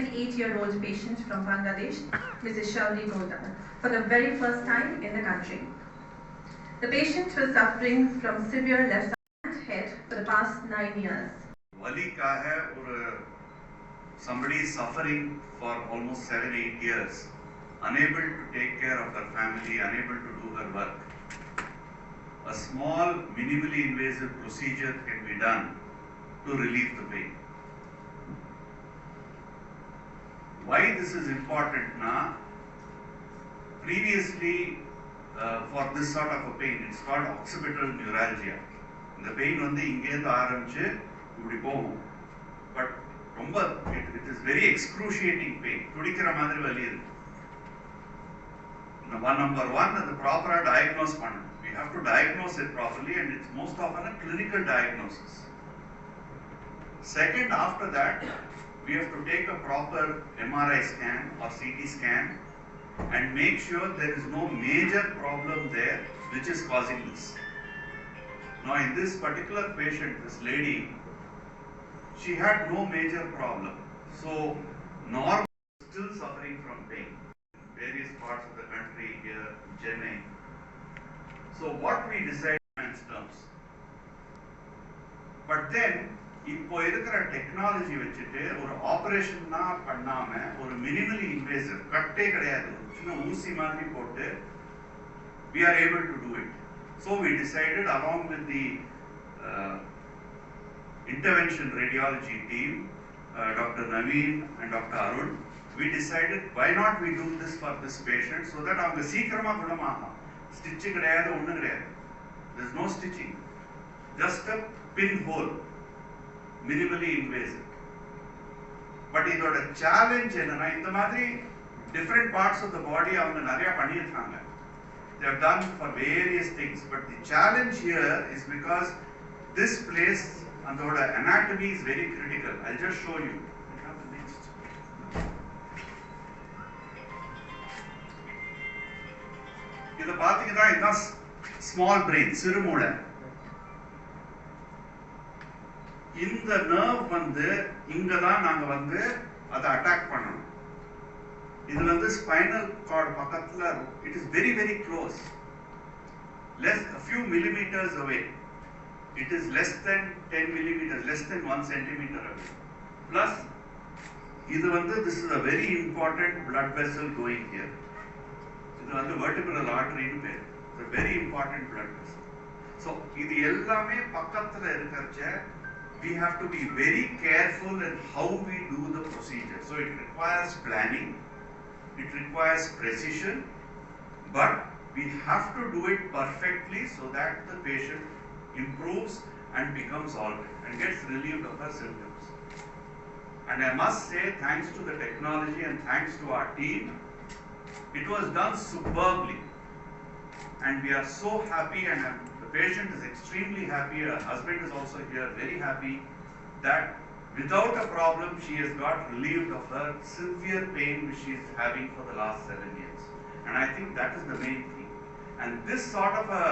78-year-old patient from Bangladesh, Mrs. Shauli Goldar, for the very first time in the country. The patient was suffering from severe left side head for the past 9 years. Vali ka hai aur somebody is suffering for almost 7-8 years, unable to take care of her family, unable to do her work. A small, minimally invasive procedure can be done to relieve the pain. Why this is important now? Previously, for this sort of a pain, it's called occipital neuralgia. The pain வந்து இங்கேருந்து ஆரம்பிச்சு இப்படி போகும். But it is very excruciating pain. துடிக்கிற மாதிரி வலி இருக்கு. Number one, the proper diagnose பண்ணணும். We have to diagnose it properly, and it's most often a clinical diagnosis. Second, after that, we have to take a proper MRI scan or CT scan and make sure there is no major problem there which is causing this. Now in this particular patient, this lady, she had no major problem. So normal, still suffering from pain. Various parts of the country here, Chennai. So what we decided in terms. But then, இப்போ இருக்கிற technology வச்சுட்டு ஒரு ஆபரேஷன்னா பண்ணாம ஒரு minimally invasive கட்டே கிடையாது, சின்ன ஊசி மாதிரி போட்டு we are able to do it. So we decided along with the intervention radiology team, Dr. Naveen and Dr. Arun, we decided why not we do this for this patient so that அவங்க சீக்கிரமா குணமாகும். Stitch கிடையாது, ஒண்ணும் கிடையாது. There is no stitching, just a pinhole, minimally invasive. But இதோட challenge என்னன்னா, இந்த மாதிரி different parts of the body அவங்க நிறைய பண்ணியிருக்காங்க. They have done for various things, but the challenge here is because this place and the anatomy is very critical. I'll just show you. இத பாத்தீங்கன்னா இதுதான் small brain, சிறுமூளை. இந்த nerve வந்து இங்க தான் நாங்க வந்து அதை அட்டாக் பண்ணணும். இது வந்து spinal cord பக்கத்துல, it is very very close, a few millimeters away. It is less than 10 millimeters, less than 1 centimeter away. Plus இது வந்து, this is a very important blood vessel going here. இது வந்து vertebral artery னு பேரு. It's a very important blood vessel. So இது எல்லாமே பக்கத்துல இருக்கறச்ச we have to be very careful in how we do the procedure. So it requires planning, it requires precision, but we have to do it perfectly so that the patient improves and becomes all right and gets relieved of her symptoms. And I must say, thanks to the technology and thanks to our team, it was done superbly. And we are so happy, and the patient is extremely happy. Her husband is also here, very happy that without a problem she has got relieved of her severe pain which she is having for the last 7 years. And I think that is the main thing. And this sort of a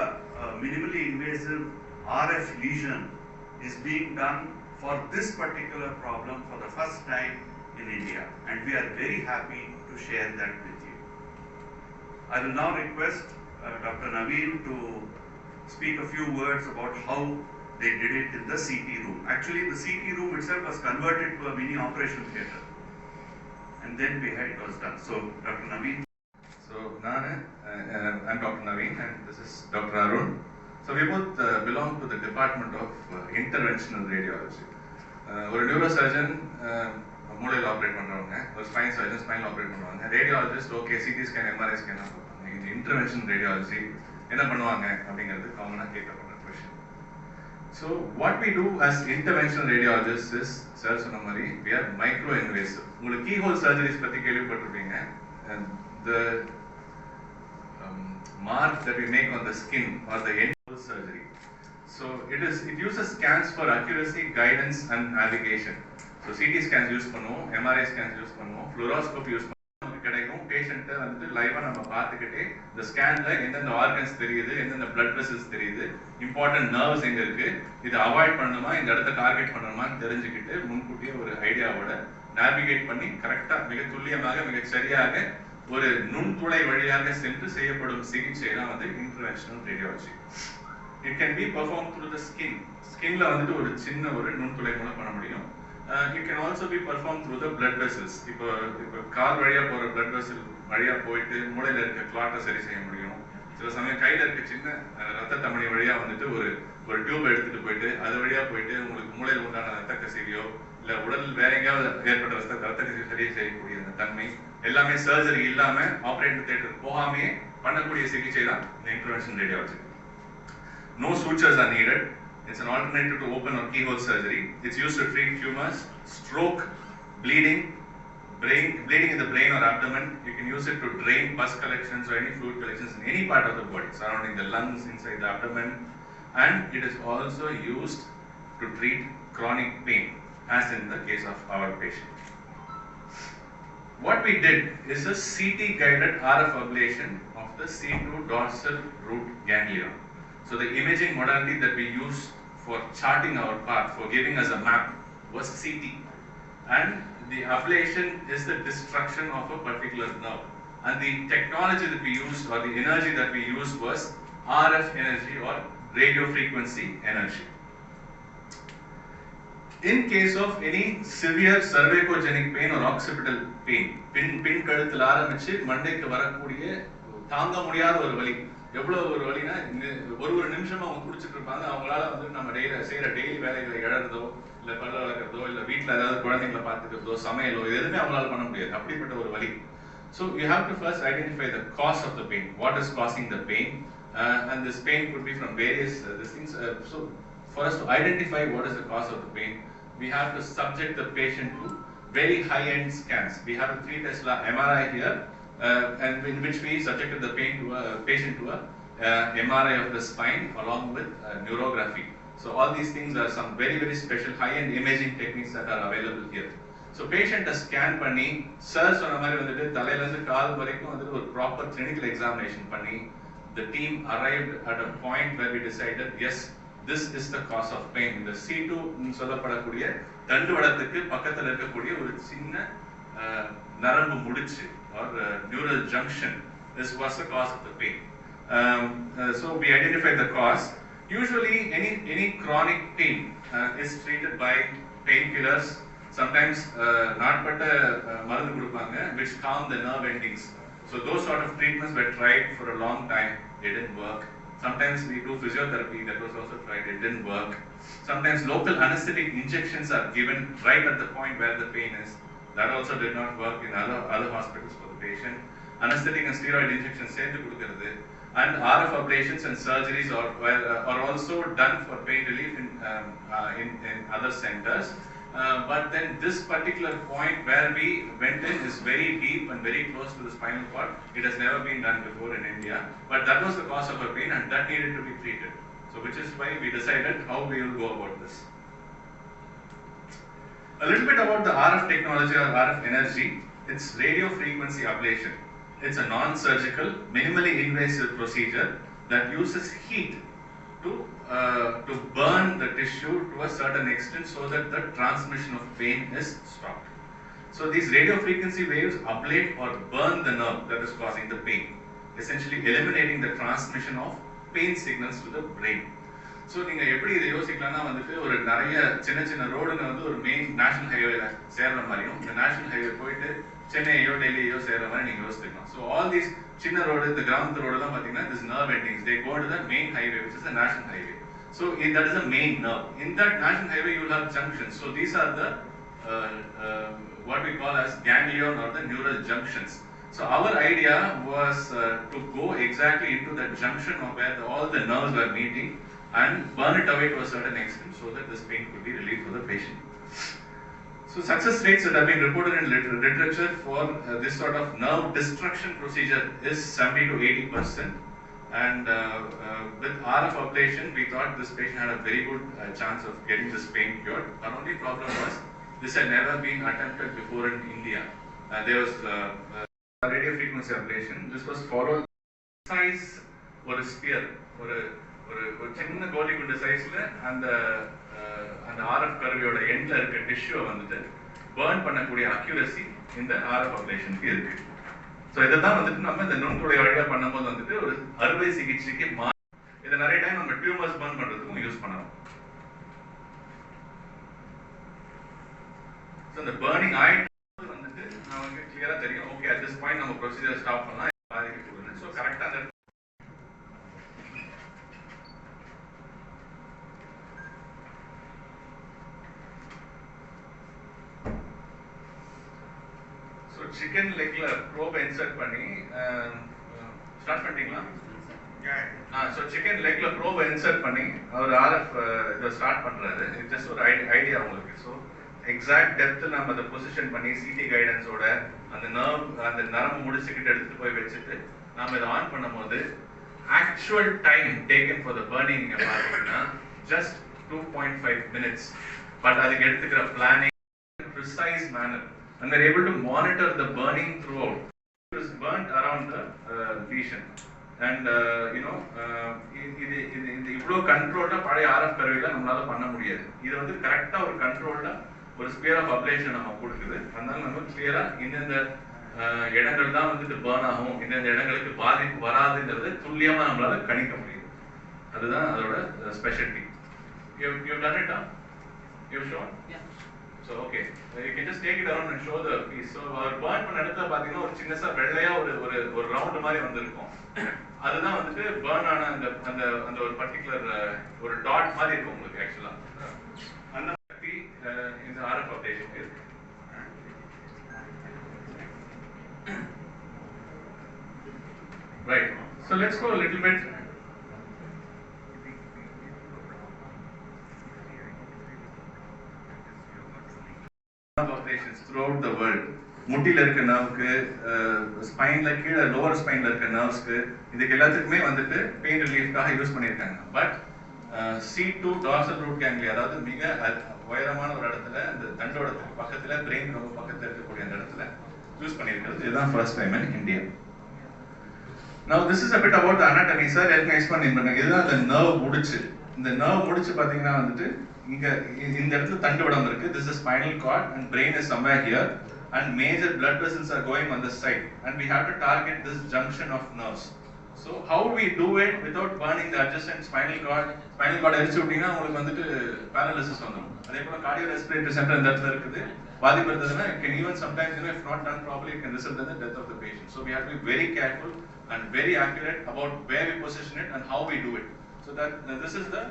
minimally invasive RF lesion is being done for this particular problem for the first time in India, and we are very happy to share that with you. I will now request Dr. Naveen to speak a few words about how they did it in the CT room. Actually, the CT room itself was converted to a mini operation theatre, and then it was done. So, Dr. Naveen. So, I'm Dr. Naveen, and this is Dr. Arun. So, we both belong to the Department of Interventional Radiology. ஒரு neurosurgeon மூளையில் operate பண்ணுறவங்க, ஒரு spine surgeon ஸ்பைனில் operate பண்ணுவாங்க, radiologist okay CT scan MRI scan தான் பார்ப்பாங்க. இந்த intervention radiology என்ன பண்ணுவாங்க அப்படிங்கிறது காமனாக கேட்கப்படுற question. So what we do as interventional radiologist is, sir சொன்ன மாதிரி வி ஆர் மைக்ரோ இன்வேசிவ். உங்களுக்கு கீஹோல் சர்ஜரிஸ் பற்றி கேள்விப்பட்டிருப்பீங்க. The mark that we make on the skin or the end hole surgery. So it uses scans for accuracy, guidance and navigation. So CT scans use பண்ணுவோம், MRI scans use பண்ணுவோம், fluoroscope use பண்ணுவோம். நமக்கு கிடைக்கும் பேஷண்ட்டை வந்து லைவாக நம்ம பார்த்துக்கிட்டே இந்த ஸ்கேனில் எந்தெந்த ஆர்கன்ஸ் தெரியுது, எந்தெந்த பிளட் வெசல்ஸ் தெரியுது, இம்பார்ட்டன்ட் நர்வ்ஸ் எங்கே இருக்குது, இதை அவாய்ட் பண்ணணுமா, இந்த இடத்த டார்கெட் பண்ணணுமான்னு தெரிஞ்சுக்கிட்டு முன்கூட்டியே ஒரு ஐடியாவோட நேவிகேட் பண்ணி கரெக்டா மிக துல்லியமாக மிக சரியாக ஒரு நுண்துளை வழியாக சென்று செய்யப்படும் சிகிச்சை தான் வந்து interventional radiology. It can be performed through the skin. ஸ்கின்ல வந்துட்டு ஒரு சின்ன ஒரு நுண்துளை மூலம் பண்ண முடியும். It can also be performed through the blood vessels. இப்போ கால் வழியா போற blood vessel வழியா போயிட்டு மூளையில இருக்க கிளாட்டை சரி செய்ய முடியும். சில சமயம் கையில இருக்க சின்ன ரத்த தமனி வழியா வந்துட்டு ஒரு டியூப் எடுத்துட்டு போயிட்டு அது வழியா போயிட்டு உங்களுக்கு மூளையில் உண்டான ரத்த கசிவியோ இல்ல உடல் வேற எங்கேயாவது ஏற்பட்ட ரத்த கசிவு சரி செய்யக்கூடிய அந்த தன்மை எல்லாமே சர்ஜரி இல்லாம ஆபரேட்டிவ் தியேட்டர் போகாமே பண்ணக்கூடிய சிகிச்சை தான் இந்த interventional radiology. No sutures are needed. It's an alternative to open or keyhole surgery. It's used to treat tumors, stroke, bleeding in the brain or abdomen. You can use it to drain pus collections or any fluid collections in any part of the body, surrounding the lungs, inside the abdomen. And it is also used to treat chronic pain, as in the case of our patient. What we did is a CT guided RF ablation of the C2 dorsal root ganglion. So the imaging modality that we use for charting our path, for giving us a map, was CT. And the ablation is the destruction of a particular nerve. And the technology that we used, or the energy that we used, was RF energy or radio frequency energy. In case of any severe cervicogenic pain or occipital pain, பின் கழுத்துல ஆரம்பிச்சு மண்டைக்கு வரக்கூடிய தாங்க முடியாத ஒரு வலி, எவ்வளவு ஒரு வலினா ஒரு நிமிஷமா அவங்க குடிச்சிட்டு இருப்பாங்க. அவங்களால வந்து நம்ம செய்யற டெய்லி வேலைகளை இழறதோ இல்ல பல்ல வளர்க்கறதோ இல்ல வீட்டுல ஏதாவது குழந்தைங்களை பார்த்துக்கிறதோ சமையலோ எதுவுமே அவங்களால பண்ண முடியாது. அப்படிப்பட்ட ஒரு வலி. So you have to first identify the cause of the pain. What is causing the pain? And this pain could be from various these things. So for us to identify what is the cause of the pain, we have to subject the patient to very high-end scans. We have a 3 Tesla MRI here, and in which we subjected the patient to a MRI of the spine along with neurography. So all these things are some very very special high-end imaging techniques that are available here. So patient scan பண்ணி sir சொன்ன மாதிரி வந்துட்டு தலையில இருந்து கால் வரைக்கும் வந்துட்டு ஒரு proper clinical examination பண்ணி the team arrived at a point where we decided yes, this is the cause of pain. இந்த C2 சொல்லப்படக்கூடிய தண்டுவடத்துக்கு பக்கத்துல இருக்கக்கூடிய ஒரு சின்ன நரம்பு முடிச்சு or neural junction, this was the cause of the pain. So we identified the cause. Usually any chronic pain is treated by painkillers. Sometimes நாட்பட்ட மருந்து கொடுப்பாங்க which calm the nerve endings. So those sort of treatments were tried for a long time, they didn't work. Sometimes we do physiotherapy, that was also tried, it didn't work. Sometimes local anesthetic injections are given right at the point where the pain is. That also did not work in other hospitals for the patient. Anesthetic and steroid injections சேர்ந்து கொடுக்கிறது. And RF ablations and surgeries are also done for pain relief in other centers. But then this particular point where we went in is very deep and very close to the spinal cord. It has never been done before in India. But that was the cause of her pain and that needed to be treated. So which is why we decided how we will go about this. A little bit about the RF technology or RF energy. It's radio frequency ablation. It's a non-surgical, minimally invasive procedure that uses heat to burn the tissue to a certain extent so that the transmission of pain is stopped. So these radio frequency waves ablate or burn the nerve that is causing the pain, essentially eliminating the transmission of pain signals to the brain. So நீங்க எப்படி இதை யோசிக்கலாம்னா வந்துட்டு ஒரு நிறைய சின்ன ரோடுங்க வந்து ஒரு மெயின் நேஷனல் ஹைவேல சேர்ற மாதிரியும் இந்த நேஷனல் ஹைவே போயிட்டு சென்னையோ டெல்லியோ சேர்ற மாதிரி நீங்க யோசிக்கலாம். So all these சின்ன ரோடு இந்த கிராமத்து ரோடு எல்லாம் பாத்தீங்கன்னா this nerve endings they go to the main highway which is the national highway. So that is a main nerve. In that national highway you will have junctions. So these are the what we call as ganglion or the neural junctions. So our idea was to go exactly into that junction of where all the nerves were meeting and burn it away to a certain extent so that this pain could be relieved for the patient. So success rates that have been reported in literature for this sort of nerve destruction procedure is 70 to 80%. And with RF ablation, we thought this patient had a very good chance of getting this pain cured. Our only problem was this had never been attempted before in India. There was radio frequency ablation. This was followed size or a spear or ஒரு சின்ன கோலி குண்டு சைஸ்ல அந்த RF கருவியோட எண்ட்ல இருக்க டிஷ்யூவை வந்துட்டு burn பண்ணக்கூடிய accuracy இந்த RF அப்ளேஷனுக்கு இருக்கு. ஸோ இதை தான் வந்துட்டு நம்ம இந்த நுண்துளை வழியாக பண்ணும்போது வந்துட்டு ஒரு அறுவை சிகிச்சைக்கு இதை நிறைய டைம் நம்ம டியூமர்ஸ் பர்ன் பண்றதுக்கும் யூஸ் பண்ணலாம். ஸோ இந்த பர்னிங் ஆயிட்டு வந்துட்டு நமக்கு கிளியரா தெரியும், ஓகே அட் திஸ் பாயிண்ட் நம்ம ப்ரொசீஜர் ஸ்டாப் பண்ணலாம், பாதிக்கக்கூடாது. ஸோ கரெக்டாக அந்த சிக்கன் லெக்ல ப்ரோப் இன்சர்ட் பண்ணி ஸ்டார்ட் பண்ணிட்டீங்களா? ஸோ சிக்கன் லெக்ல ப்ரோப் இன்சர்ட் பண்ணி அவர் RF இதை ஸ்டார்ட் பண்றாரு. இது ஜஸ்ட் ஒரு ஐடியா உங்களுக்கு. ஸோ எக்ஸாக்ட் டெப்த் நம்ம அதை பொசிஷன் பண்ணி சிடி கைடன்ஸோட அந்த நரம்பு முடிச்சுக்கிட்டு எடுத்துட்டு போய் வச்சுட்டு நம்ம இதை ஆன் பண்ணும்போது actual time taken for the burning நீங்க பார்த்தீங்கன்னா ஜஸ்ட் 2.5 minutes. பட் அதுக்கு எடுத்துக்கிற planning precise manner. And we're able to monitor the burning throughout. It is burnt around the lesion. And இது இவ்வளோ கண்ட்ரோல்டாக பழைய RF கருவியில் நம்மளால பண்ண முடியாது. இது வந்து கரெக்டாக ஒரு கண்ட்ரோல்டாக ஒரு ஸ்பியர் ஆஃப் அப்ளேஷன் நம்ம கொடுக்குது. அதனால நம்ம கிளியராக இந்தந்த இடங்கள் தான் வந்துட்டு பேர்ன் ஆகும், இந்தந்த இடங்களுக்கு பாதிப்பு வராதுங்கிறது துல்லியமாக நம்மளால கணிக்க முடியும். அதுதான் அதோட speciality. You've done it, huh? You've shown? Yeah. So okay, you can just take it around and show the piece. So our burn பண்ண இடத்துல பாத்தீங்கன்னா ஒரு சின்னசா வெள்ளையா ஒரு ரவுண்ட் மாதிரி வந்திருக்கும். அதுதான் வந்துட்டு burn ஆன அந்த ஒரு பர்టిక్యులர் ஒரு டாட் மாதிரி இருக்கும் உங்களுக்கு ஆக்சுவலா. அந்த மாதிரி இந்த RF அப்டேஷன் இருக்கு. Right. So let's go a little bit operations throughout the world. முட்டில இருக்க நர்வுக்கு, ஸ்பைன்ல கீழே லோவர் ஸ்பைன்ல இருக்க நர்வ்ஸ்க்கு, இதுக்கு எல்லாத்துக்குமே வந்துட்டு பெயின் ரிலீஃப்காக யூஸ் பண்ணியிருக்காங்க. But C2 dorsal root ganglia, அதாவது மிக உயரமான ஒரு இடத்துல இந்த தண்டோடத்துக்கு பக்கத்துல பிரெயின் ரொம்ப பக்கத்துல இருக்கக்கூடிய அந்த இடத்துல யூஸ் பண்ணியிருக்கிறது இதுதான் first time in India. Now this is a bit about the anatomy. Sir, help me explain பண்ணுங்க. இதுதான் அந்த நர்வ் முடிச்சு. இந்த நர்வ் முடிச்சு பாத்தீங்கன்னா வந்துட்டு இங்க இந்த இடத்துல தண்டுவடம் இருக்கு. This is spinal cord and brain is somewhere here and major blood vessels are going on the side and we have to target this junction of nerves. So how we do it without burning the adjacent spinal cord? Spinal cord எரிச்சு விட்டீங்கன்னா உங்களுக்கு வந்துட்டு paralysis வந்துடும். அதே போல cardiorespiratory center இந்த இடத்துல இருக்குது. பாதிப்பு இருந்ததுன்னா it can even sometimes, if not done properly, it can result in the death of the patient. So we have to be very careful and very accurate about where we position it and how we do it. So that this is the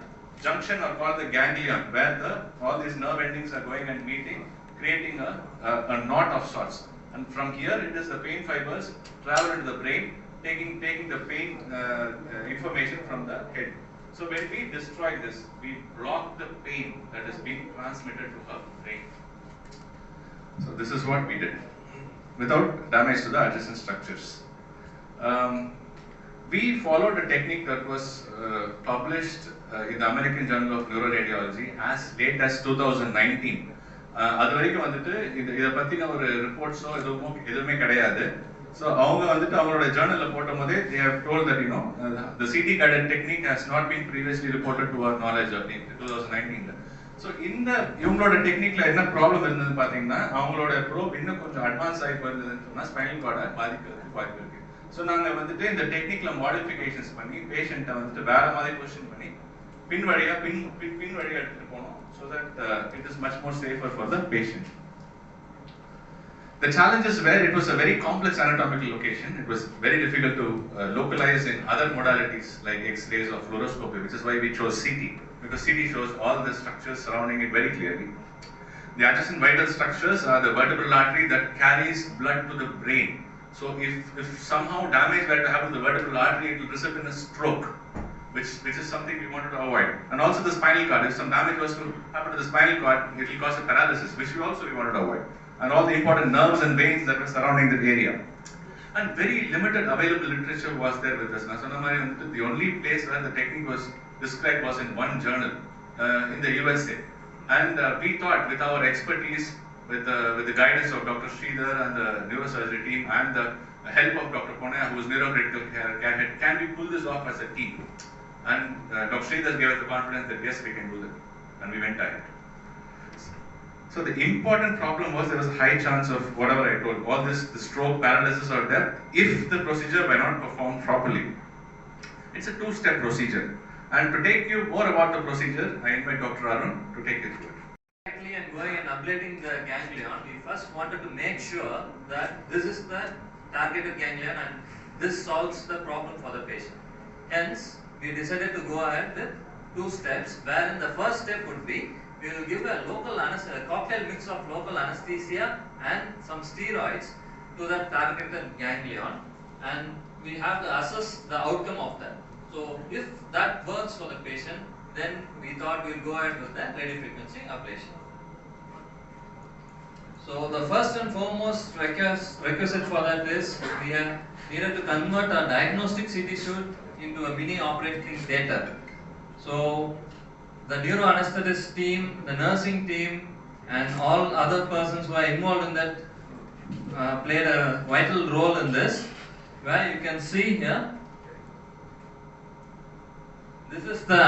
junction or called the ganglion, where all these nerve endings are going and meeting, creating a knot of sorts. And from here it is the pain fibers travel into the brain, taking the pain information from the head. So when we destroy this, we block the pain that is being transmitted to her brain. So this is what we did without damage to the adjacent structures. We followed a technique that was published in the American Journal of Neuroradiology as late as 2019. அது வரைக்கும் வந்துட்டு இதை பத்தின ஒரு ரிப்போர்ட்ஸோ எதுவுமே கிடையாது. So அவங்க வந்துட்டு அவங்களோட ஜேர்னல்ல போட்டும் போதே they have told that the CT guided technique has not been previously reported to our knowledge அப்படின்னு 2019. ஸோ இவங்களோட டெக்னிக்ல என்ன ப்ராப்ளம் இருந்ததுன்னு பாத்தீங்கன்னா அவங்களோட ப்ரோப் இன்னும் கொஞ்சம் அட்வான்ஸ் ஆகி போயிருந்ததுன்னு சொன்னா ஸ்பைனல் கார்டை பாதிக்கிறதுக்கு வாய்ப்பு இருக்கு. ஸோ நாங்கள் வந்துட்டு இந்த டெக்னிக்ல மாடிஃபிகேஷன்ஸ் பண்ணி பேஷண்ட்டை வந்துட்டு வேற மாதிரி பொசிஷன் பண்ணி பின் வழியா எடுத்துட்டு போனோம். So that it is much more safer for the patient. The challenges were it was a very complex anatomical location. It was very difficult to localize in other modalities like X-rays or fluoroscopy, which is why we chose CT, because CT shows all the structures surrounding it very clearly. The adjacent vital structures are the vertebral artery that carries blood to the brain. So if somehow damage were to happen to the vertebral artery, it will result in a stroke, which is something we wanted to avoid. And also the spinal cord, if some damage was to happen to the spinal cord, it will cause a paralysis, which we wanted to avoid. And all the important nerves and veins that were surrounding that area. And very limited available literature was there with us. The only place where the technique was described was in one journal in the USA. And we thought with our expertise, with the guidance of Dr. Sridhar and the neurosurgery team and the help of Dr. Ponaya, who is neurocritical care head, can we pull this off as a team? And Dr. Sridhar gave us the confidence that yes, we can do that. And we went ahead. So the important problem was there was a high chance of whatever I told, all this, the stroke, paralysis or death, if the procedure were not performed properly. It's a two-step procedure. And to take you more about the procedure, I invite Dr. Arun to take you through it. Exactly, and going and ablating the ganglion, we first wanted to make sure that this is the targeted ganglion and this solves the problem for the patient. Hence, we decided to go ahead with two steps, wherein the first step would be we will give a cocktail mix of local anesthesia and some steroids to the targeted ganglion, and we have to assess the outcome of that. So, if that works for the patient, then we thought we'll go ahead with the radiofrequency ablation. So the first and foremost requisite for that is we have needed to convert our diagnostic CT suite into a mini operating theatre. So the neuroanesthetist team, the nursing team, and all other persons who are involved in that played a vital role in this, where you can see here, this is the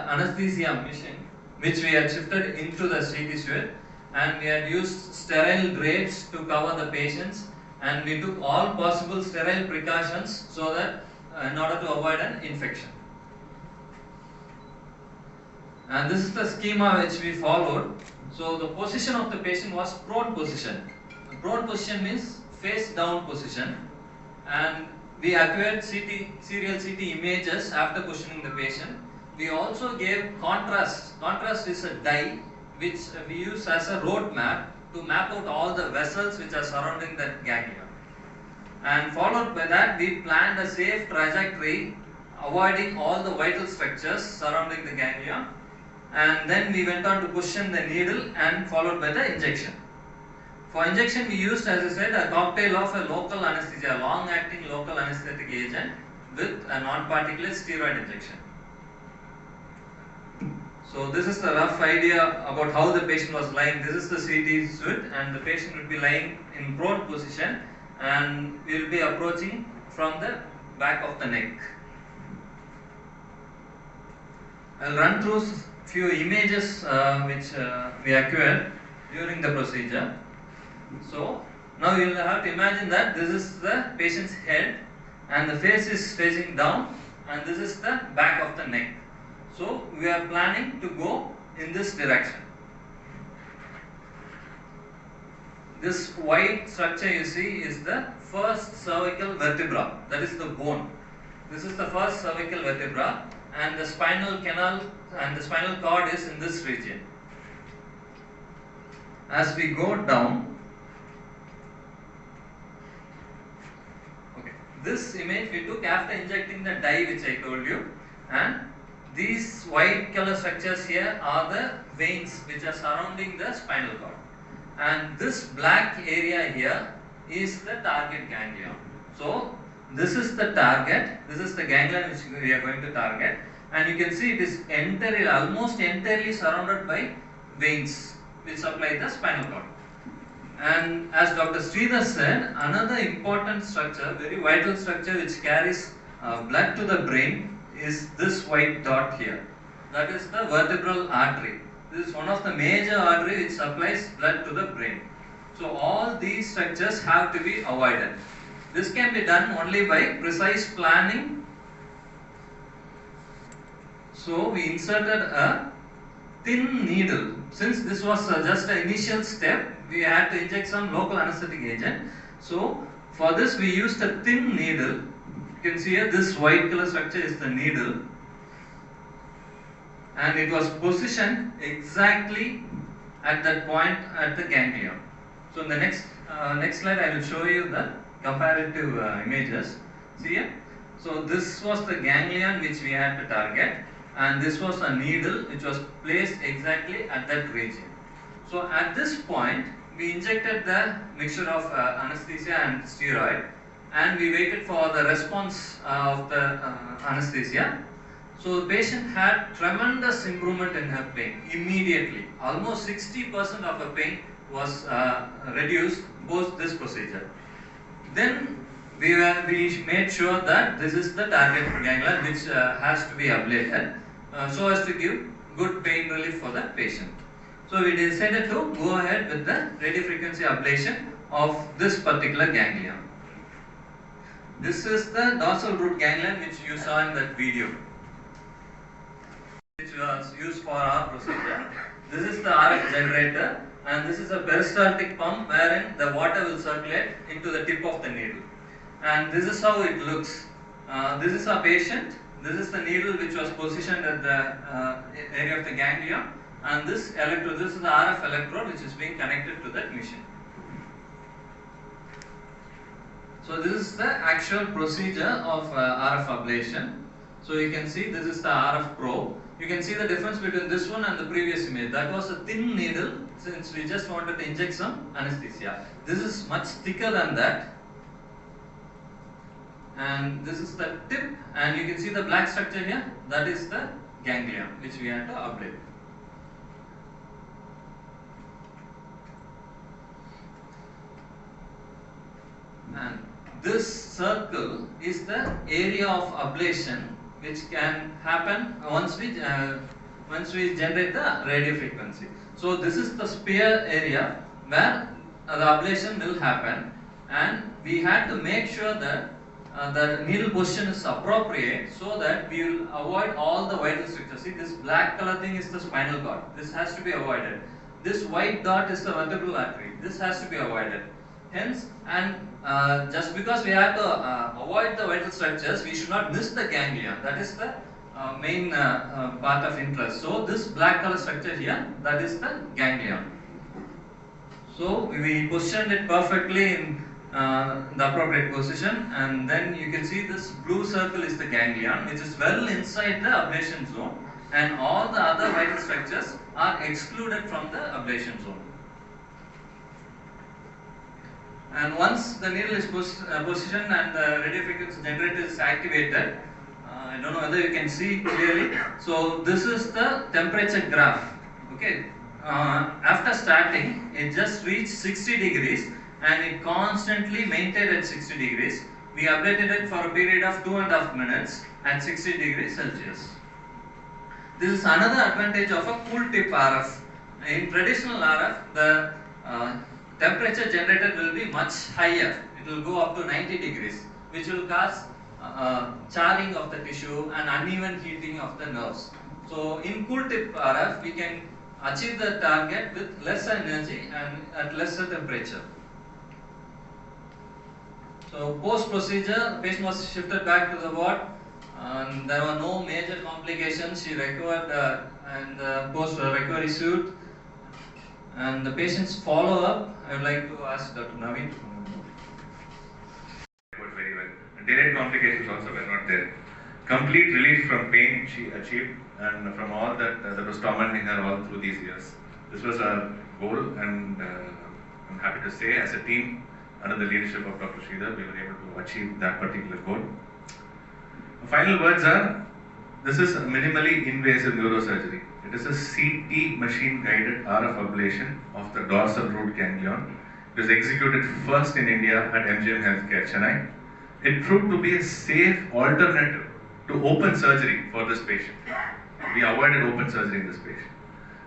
anesthesia machine which we had shifted into the CT suite, and we had used sterile drapes to cover the patients, and we took all possible sterile precautions so that in order to avoid an infection. And this is the schema which we followed. So the position of the patient was prone position. The prone position means face down position, and we acquired serial CT images after positioning the patient. We also gave contrast. Contrast is a dye which we use as a road map to map out all the vessels which are surrounding that ganglion. And followed by that, we planned a safe trajectory, avoiding all the vital structures surrounding the ganglion. And then we went on to position the needle and followed by the injection. For injection, we used, as I said, a cocktail of a local anesthesia, long-acting local anesthetic agent with a non-particulate steroid injection. So this is the rough idea about how the patient was lying. This is the CT suite, and the patient will be lying in prone position, and we will be approaching from the back of the neck. I'll run through few images which we acquired during the procedure. So now you will have to imagine that this is the patient's head and the face is facing down, and this is the back of the neck. So we are planning to go in this direction. This white structure you see is the first cervical vertebra, that is the bone. This is the first cervical vertebra, and the spinal canal and the spinal cord is in this region. As we go down, this image we took after injecting the dye which I told you, and these white color structures here are the veins which are surrounding the spinal cord, and this black area here is the target ganglion. So this is the target, this is the ganglion which we are going to target, and you can see it is entirely, almost entirely surrounded by veins which supply the spinal cord. And as Dr. Sridhar said, another important structure, very vital structure which carries blood to the brain is this white dot here. That is the vertebral artery. This is one of the major artery which supplies blood to the brain. So all these structures have to be avoided. This can be done only by precise planning. So we inserted a thin needle. Since this was just an initial step, we had to inject some local anesthetic agent. So for this we used a thin needle. You can see here this white color structure is the needle, and it was positioned exactly at that point at the ganglion. So in the next slide I will show you the comparative images. See here. So this was the ganglion which we had to target, and this was a needle which was placed exactly at that region. So at this point we injected the mixture of anesthesia and steroid, and we waited for the response of the anesthesia. So the patient had tremendous improvement in her pain immediately. Almost 60% of her pain was reduced post this procedure. Then we made sure that this is the target ganglion which has to be ablated so as to give good pain relief for the patient. So we decided to go ahead with the radiofrequency ablation of this particular ganglion. This is the dorsal root ganglion which you saw in that video, which was used for our procedure. This is the RF generator, and this is a peristaltic pump wherein the water will circulate into the tip of the needle. And this is how it looks. This is our patient. This is the needle which was positioned at the area of the ganglion, and this is the RF electrode which is being connected to that machine. So this is the actual procedure of RF ablation. So you can see this is the RF probe. You can see the difference between this one and the previous image. That was a thin needle, since we just wanted to inject some anesthesia. This is much thicker than that. And this is the tip, and you can see the black structure here. That is the ganglion which we had to ablate. And this circle is the area of ablation which can happen once we generate the radio frequency. So this is the sphere area where the ablation will happen, and we had to make sure that the needle position is appropriate so that we will avoid all the vital structures. See, this black color thing is the spinal cord. This has to be avoided. This white dot is the vertebral artery. This has to be avoided. Hence, and just because we have to avoid the vital structures, we should not miss the ganglion. That is the main part of interest. So this black color structure here, that is the ganglion. So we positioned it perfectly in the appropriate position, and then you can see this blue circle is the ganglion, which is well inside the ablation zone, and all the other vital structures are excluded from the ablation zone. And once the needle is positioned and the radio frequency generator is activated, I don't know whether you can see clearly. So this is the temperature graph. Okay. After starting, it just reached 60 degrees and it constantly maintained at 60 degrees. We ablated it for a period of 2.5 minutes at 60 degrees Celsius. This is another advantage of a cool tip RF. In traditional RF, the temperature generated will be much higher. It will go up to 90 degrees, which will cause charring of the tissue and uneven heating of the nerves. So in cool tip RF, we can achieve the target with less energy and at lesser temperature. So post procedure, the patient was shifted back to the ward, and there were no major complications. She recovered and post recovery suit. And the patient's follow up, I would like to ask Dr. Naveen. Very well. Delayed complications also were not there. Complete relief from pain she achieved, and from all that was tormenting her all through these years. This was our goal, and I'm happy to say, as a team, under the leadership of Dr. Sridhar, we were able to achieve that particular goal. The final words are, this is a minimally invasive neurosurgery. It is a CT machine-guided RF ablation of the dorsal root ganglion. It was executed first in India at MGM Healthcare, Chennai. It proved to be a safe alternative to open surgery for this patient. We avoided open surgery in this patient.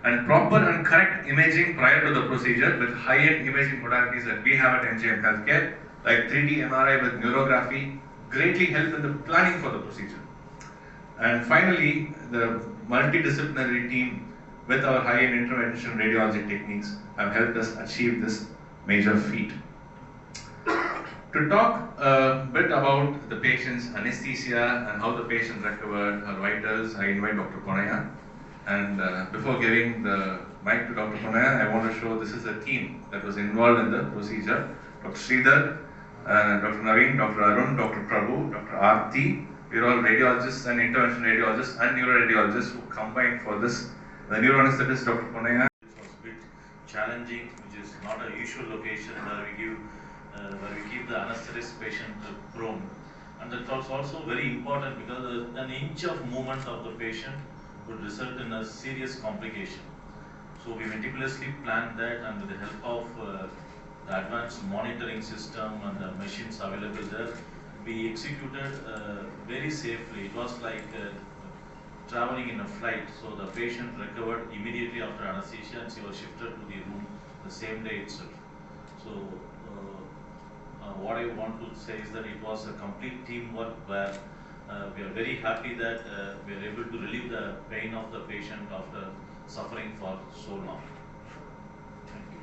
And proper and correct imaging prior to the procedure with high-end imaging modalities that we have at MGM Healthcare, like 3D MRI with neurography, greatly helped in the planning for the procedure. And finally, the multidisciplinary team with our high-end intervention radiology techniques have helped us achieve this major feat. To talk a bit about the patient's anesthesia and how the patient recovered her vitals, I invite Dr. Ponaya. And before giving the mic to Dr. Ponaya, I want to show this is a team that was involved in the procedure. Dr. Sridhar, Dr. Naveen, Dr. Arun, Dr. Prabhu, Dr. Aarti. We're all radiologists and intervention radiologists and neuroradiologists who combined for this. The neuroanesthetist, Dr. Ponaya. It was a bit challenging, which is not a usual location where we keep the anesthetist patient prone. And that was also very important because an inch of movement of the patient would result in a serious complication. So we meticulously planned that, and with the help of the advanced monitoring system and the machines available there, we executed very safely. It was like traveling in a flight. So the patient recovered immediately after anesthesia and she was shifted to the room the same day itself. So what I want to say is that it was a complete teamwork where we are very happy that we are able to relieve the pain of the patient after suffering for so long. Thank you.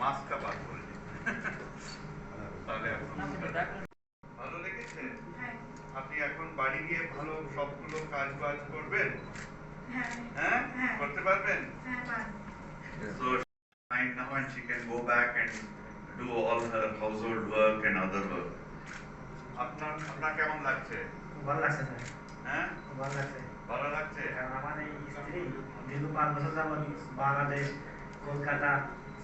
মাস্কটা বাদ করে দিন তাহলে ভালো লেগেছে আপনি এখন বাড়ি গিয়ে ভালো সবগুলো কাজ বাজ করবেন হ্যাঁ করতে পারবেন so now and she can go back and do all her household work and other work আপনার কেমন লাগছে ভালো লাগছে স্যার হ্যাঁ ভালো লাগছে ভালো লাগছে কারণ আমার এই স্ত্রী দীর্ঘ 5 বছর যাবত বাংলাদেশ কলকাতা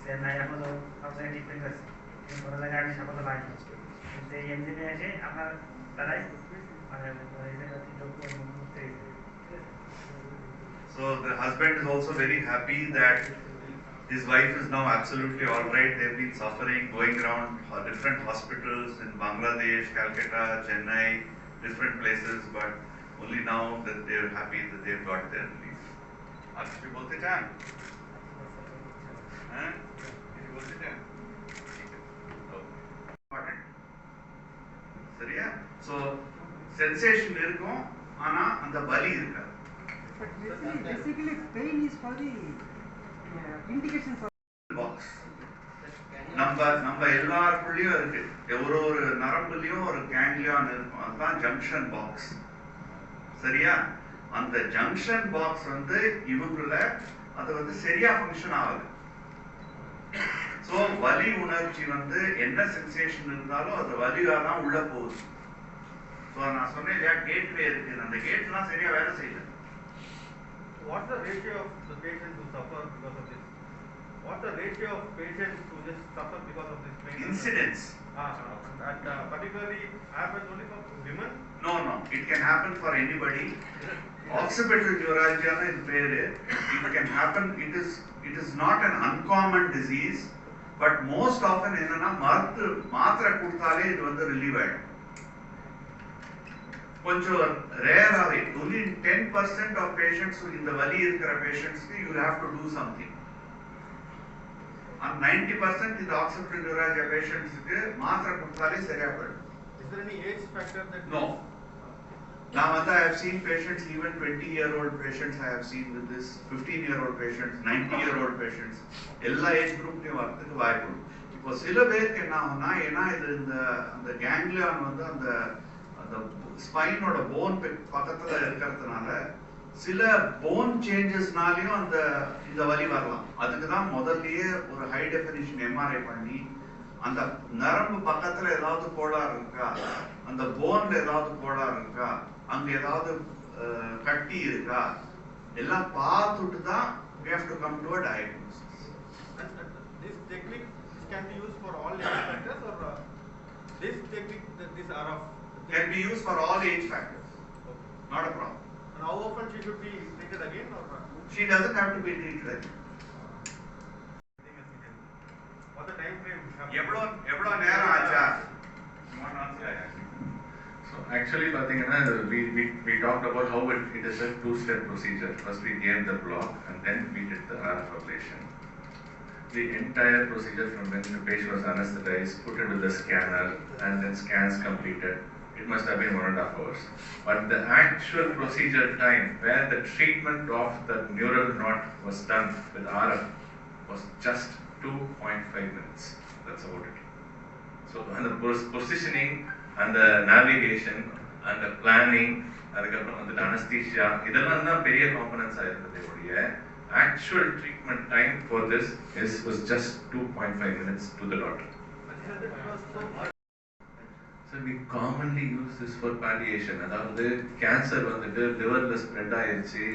চেন্নাই এখনো সব জায়গায় ট্রিটমেন্ট করছে কিন্তু কোনো জায়গায় আমি সফলতা পাইনি কিন্তু এই এমজিনে এসে আপনার দ্বারাই মানে So the husband is also very happy that his wife is now absolutely all right. They've been suffering, going around different hospitals in Bangladesh, Calcutta, Chennai, different places, but only now that they're happy that they've got their relief. Aaj kuch bolte chahen? Huh? Kuch bolte chahen? Important. சரியா? So sensation இருக்கும் ஆனா அந்த வலி இருக்காது. But basically pain is for the indication for box. நம்ம எல்லாருக்குள்ளயும் இருக்கு ஒரு நரம்புலயும் ஒரு கேங்லியான் இருக்கும் அதுதான் ஜங்ஷன் பாக்ஸ் சரியா அந்த ஜங்ஷன் பாக்ஸ் வந்து இவங்கள அது வந்து சரியா ஃபங்க்ஷன் ஆகுது சோ வலி உணர்ச்சி வந்து என்ன சென்சேஷன் இருந்தாலும் அது வலியா தான் உள்ள போகுது சோ நான் சொன்னேன் இல்லையா கேட்வே இருக்கு அந்த கேட்லாம் சரியா வேலை செய்யல What's the ratio of the patients who suffer because of this? What's the ratio of patients who just suffer because of this pain? Incidence. And particularly happens only for women? No, it can happen for anybody. Occipital neuralgia is பேரு. It can happen. It is not an uncommon disease, but most often என்னன்னா மாத்திரை கொடுத்தாலே இது வந்து relieve ஆயிடும். கொஞ்சம் ரேராவே only 10% of patients இந்த வலி இருக்கிற பேஷண்ட்ஸ்க்கு you have to do something. And 90% இந்த occipital neuralgia பேஷண்ட்ஸ்க்கு மாத்திரை கொடுத்தாலே சரியா போயிடும். Is there any age factor that? No. Now, I have seen patients, even 20-year-old patients I have seen with this, 15-year-old patients, 90-year-old patients, எல்லா age குரூப்லயும் வரதுக்கு வாய்ப்பு உண்டு. இப்போ சில பேருக்கு என்ன ஆகும்னா ஏன்னா இது இந்த கேங்லியான் வந்து அந்த ஸ்பைனோட போன் பக்கத்துல இருக்கிறதுனால சில போன் சேஞ்சஸ்னாலையும் இந்த வலி வரலாம். அதுக்கு தான் முதல்லயே ஒரு ஹை டெஃபினிஷன் எம்ஆர்ஐ பண்ணி அந்த நரம்பு பக்கத்துல ஏதாவது கோளாறு இருக்கா, அந்த போன்ல ஏதாவது கோளாறு இருக்கா, அங்க ஏதாவது கட்டி இருக்கா எல்லாம் பார்த்துட்டு தான் we have to come to a diagnosis. And this technique can be used for all age factors or this technique this are of Can be used for all age factors. okay. Not a problem. And how often she should be treated again or She doesn't have to be treated again. what the time frame? எவ்வளோ நேரம் ஆச்சா? So actually, we talked about how it is a two-step procedure. First we gave the block and then we did the RF ablation. The entire procedure from when the patient was anesthetized, put into the scanner and then scans completed. It must have been 1.5 hours. But the actual procedure time where the treatment of the neural knot was done with RF was just 2.5 minutes. That's about it. So and the positioning and the navigation and the planning அதுக்கப்புறம் வந்து anesthesia இதெல்லாம் தான் பெரிய components ஆயிருந்தது. உடைய actual treatment time for this was just 2.5 minutes to the doctor. So we commonly use this for palliation. அதாவது cancer வந்துட்டு லிவர்ல spread ஆயிருச்சு,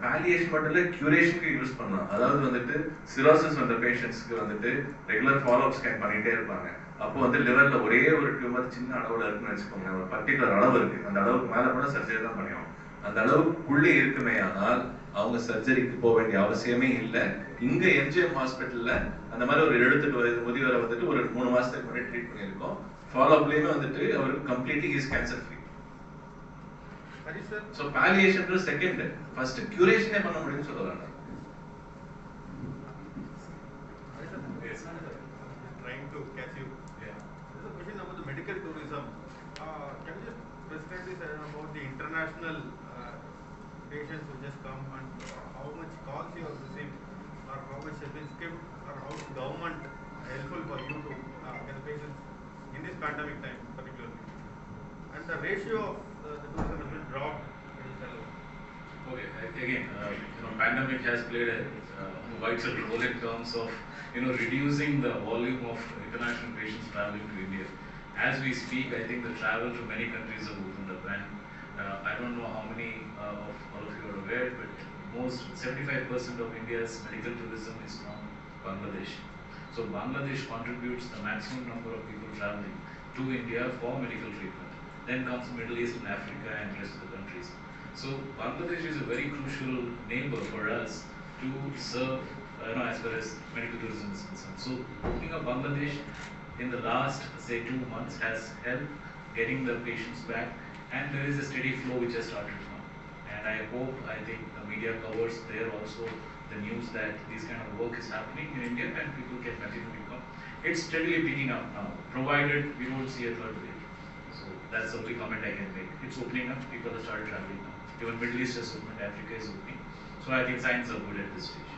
பாலியேஷன் மட்டும் இல்ல கியூரேஷனுக்கு யூஸ் பண்ணலாம். அதாவது வந்துட்டு சிரோசிஸ் வந்த பேஷண்ட்ஸ்க்கு வந்துட்டு ரெகுலர் ஃபாலோஅப் ஸ்கேன் பண்ணிட்டே இருப்பாங்க. அப்போ வந்து லிவர்ல ஒரே ஒரு டியூமர் சின்ன அளவுல இருக்குன்னு வச்சுக்கோங்க, ஒரு பர்டிகுலர் அளவு இருக்கு, அந்த அளவுக்கு மேல கூட சர்ஜரி தான் பண்ணியும். அந்த அளவுக்குள்ளே இருக்குமே ஆனால் அவங்க சர்ஜரிக்கு போக வேண்டிய அவசியமே இல்லை. இங்க எம்ஜிஎம் ஹாஸ்பிட்டல்ல அந்த மாதிரி ஒரு 72 வயது முதியவரை வந்துட்டு ஒரு 3 மாசத்துக்கு முன்னாடி ட்ரீட் பண்ணியிருக்கோம். ஃபாலோ அப்லயுமே வந்துட்டு அவருக்கு completely is cancer free. So palliation second, first கியூரேஷனே பண்ண முடியும்னு சொல்லலாம். Trying to catch you. Yeah. There's a question about the medical tourism. Can you just prescribe this about the international patients who just come and how much calls you have received, or how much has been skipped, or how is government helpful for you to get the patients in this pandemic time particularly? And the ratio of the tourism has been dropped. Okay, again, pandemic has played a vital role in terms of, reducing the volume of international patients traveling to India. As we speak, I think the travel to many countries have opened up, and I don't know how many of all of you are aware, but most 75% of India's medical tourism is from Bangladesh. So Bangladesh contributes the maximum number of people traveling to India for medical treatment. Then comes Middle East and Africa and rest of the countries. So Bangladesh is a very crucial neighbor for us to serve, as far as medical tourism is concerned. So opening up Bangladesh in the last, say, 2 months has helped getting the patients back, and there is a steady flow which has started now. And I think the media covers there also the news that this kind of work is happening in India and people can continue to come. It's steadily picking up now, provided we don't see a third wave. So that's the only comment I can make. It's opening up, people have started traveling now. Even Middle East has opened, Africa is opening. So I think signs are good at this stage.